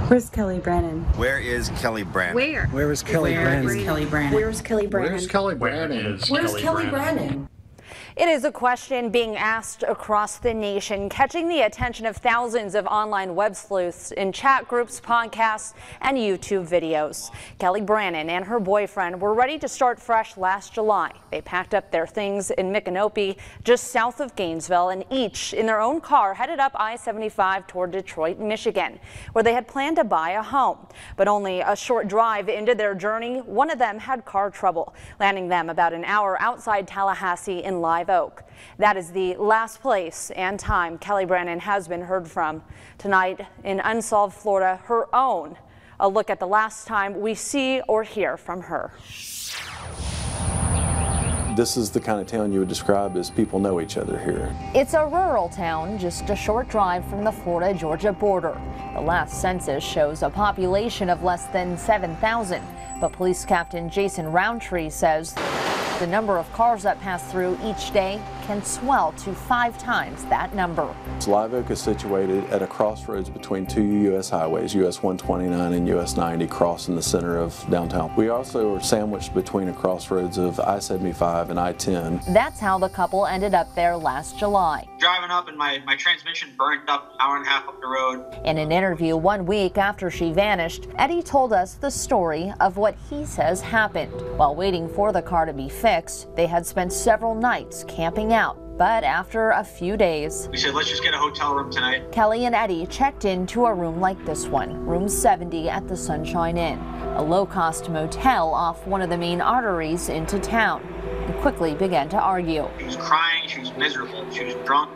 Where's Kelley Brannon? Where is Kelley Brannon? Where is Kelley Brannon? Where's Kelley Brannon? Where's Kelley Brannon? Where's Kelley Brannon? Where's Kelley Brannon? It is a question being asked across the nation, catching the attention of thousands of online web sleuths in chat groups, podcasts, and YouTube videos. Kelley Brannon and her boyfriend were ready to start fresh last July. They packed up their things in Micanopy, just south of Gainesville, and each in their own car headed up I-75 toward Detroit, Michigan, where they had planned to buy a home. But only a short drive into their journey, one of them had car trouble, landing them about an hour outside Tallahassee in Live Oak. That is the last place and time Kelley Brannon has been heard from. Tonight in Unsolved, Florida, her own. A look at the last time we see or hear from her. This is the kind of town you would describe as people know each other here. It's a rural town just a short drive from the Florida-Georgia border. The last census shows a population of less than 7,000, but Police Captain Jason Roundtree says the number of cars that pass through each day can swell to 5 times that number. Live Oak is situated at a crossroads between 2 U.S. highways, US 129 and US 90, crossing the center of downtown. We also are sandwiched between a crossroads of I-75 and I-10. That's how the couple ended up there last July. Driving up and my transmission burned up an hour and a half up the road. In an interview 1 week after she vanished, Eddie told us the story of what he says happened. While waiting for the car to be fixed, they had spent several nights camping out. But after a few days, we said, let's just get a hotel room tonight. Kelley and Eddie checked into a room like this one, room 70 at the Sunshine Inn, a low-cost motel off one of the main arteries into town, and quickly began to argue. She was crying, she was miserable, she was drunk.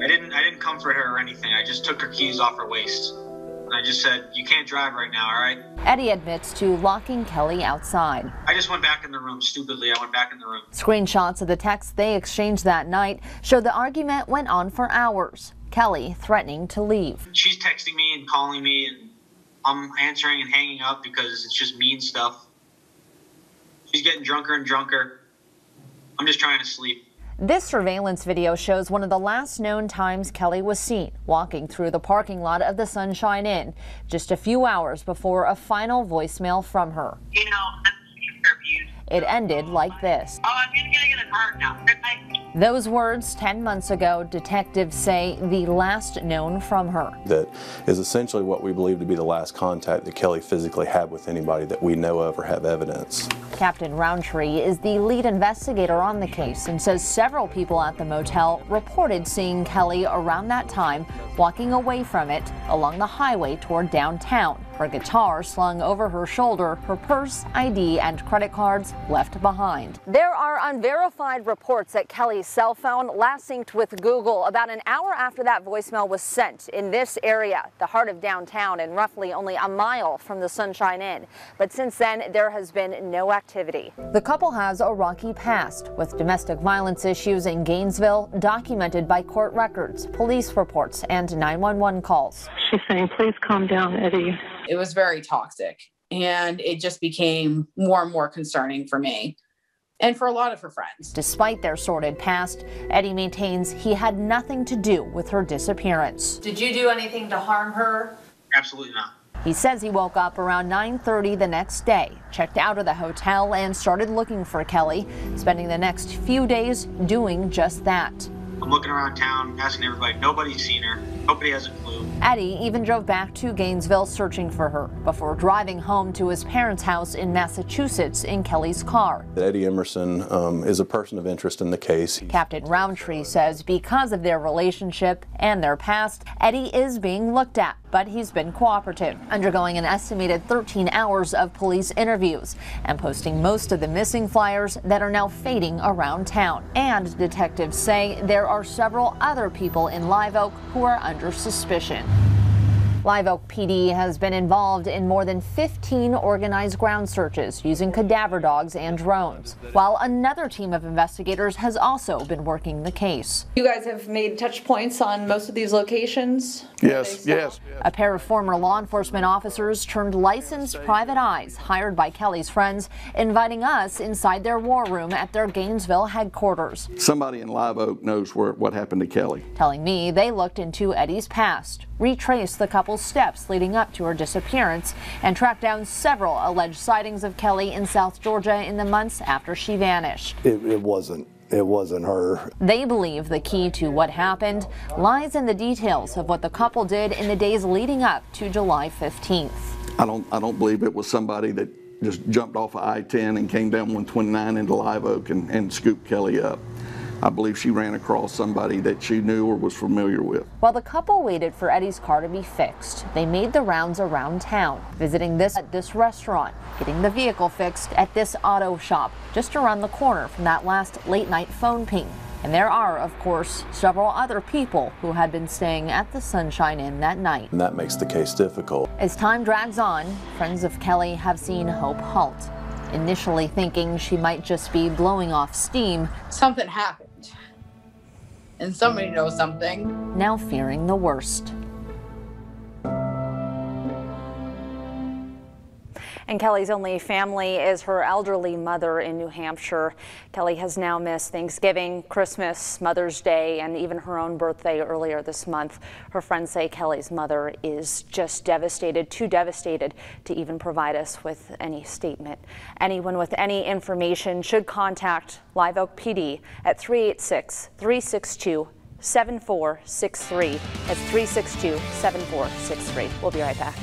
I didn't comfort her or anything. I just took her keys off her waist. And I just said, you can't drive right now, all right? Eddie admits to locking Kelley outside. I just went back in the room, stupidly. I went back in the room. Screenshots of the text they exchanged that night show the argument went on for hours, Kelley threatening to leave. She's texting me and calling me, and I'm answering and hanging up because it's just mean stuff. She's getting drunker and drunker. I'm just trying to sleep. This surveillance video shows one of the last known times Kelley was seen walking through the parking lot of the Sunshine Inn, just a few hours before a final voicemail from her. You know, I'm confused. It ended like this. Oh, I'm gonna get a car now. Good night. Those words 10 months ago, detectives say the last known from her. That is essentially what we believe to be the last contact that Kelley physically had with anybody that we know of or have evidence. Captain Roundtree is the lead investigator on the case and says several people at the motel reported seeing Kelley around that time walking away from it along the highway toward downtown, her guitar slung over her shoulder, her purse, ID, and credit cards left behind. There are unverified reports that Kelley's cell phone last synced with Google about an hour after that voicemail was sent in this area, the heart of downtown and roughly only a mile from the Sunshine Inn. But since then, there has been no activity. The couple has a rocky past, with domestic violence issues in Gainesville documented by court records, police reports, and 911 calls. She's saying, please calm down, Eddie. It was very toxic, and it just became more and more concerning for me and for a lot of her friends. Despite their sordid past, Eddie maintains he had nothing to do with her disappearance. Did you do anything to harm her? Absolutely not. He says he woke up around 9:30 the next day, checked out of the hotel, and started looking for Kelley, spending the next few days doing just that. I'm looking around town, asking everybody. Nobody's seen her. Nobody has a clue. Eddie even drove back to Gainesville searching for her before driving home to his parents' house in Massachusetts in Kelley's car. Eddie Emerson is a person of interest in the case. Captain Roundtree says because of their relationship and their past, Eddie is being looked at, but he's been cooperative, undergoing an estimated 13 hours of police interviews and posting most of the missing flyers that are now fading around town. And detectives say there are several other people in Live Oak who are under suspicion. Live Oak PD has been involved in more than 15 organized ground searches using cadaver dogs and drones, while another team of investigators has also been working the case. You guys have made touch points on most of these locations? Yes. A pair of former law enforcement officers turned licensed private eyes hired by Kelley's friends, inviting us inside their war room at their Gainesville headquarters. Somebody in Live Oak knows what happened to Kelley. Telling me they looked into Eddie's past, retraced the couple's couple's steps leading up to her disappearance and tracked down several alleged sightings of Kelley in South Georgia in the months after she vanished. It wasn't her. They believe the key to what happened lies in the details of what the couple did in the days leading up to July 15th. I don't believe it was somebody that just jumped off of I-10 and came down 129 into Live Oak and scooped Kelley up. I believe she ran across somebody that she knew or was familiar with. While the couple waited for Eddie's car to be fixed, they made the rounds around town, visiting this restaurant, getting the vehicle fixed at this auto shop just around the corner from that last late night phone ping. And there are, of course, several other people who had been staying at the Sunshine Inn that night. And that makes the case difficult. As time drags on, friends of Kelley have seen hope halt. Initially thinking she might just be blowing off steam. Something happened, and somebody knows something. Now fearing the worst. And Kelley's only family is her elderly mother in New Hampshire. Kelley has now missed Thanksgiving, Christmas, Mother's Day, and even her own birthday earlier this month. Her friends say Kelley's mother is just devastated, too devastated to even provide us with any statement. Anyone with any information should contact Live Oak PD at 386-362-7463. That's 362-7463. We'll be right back.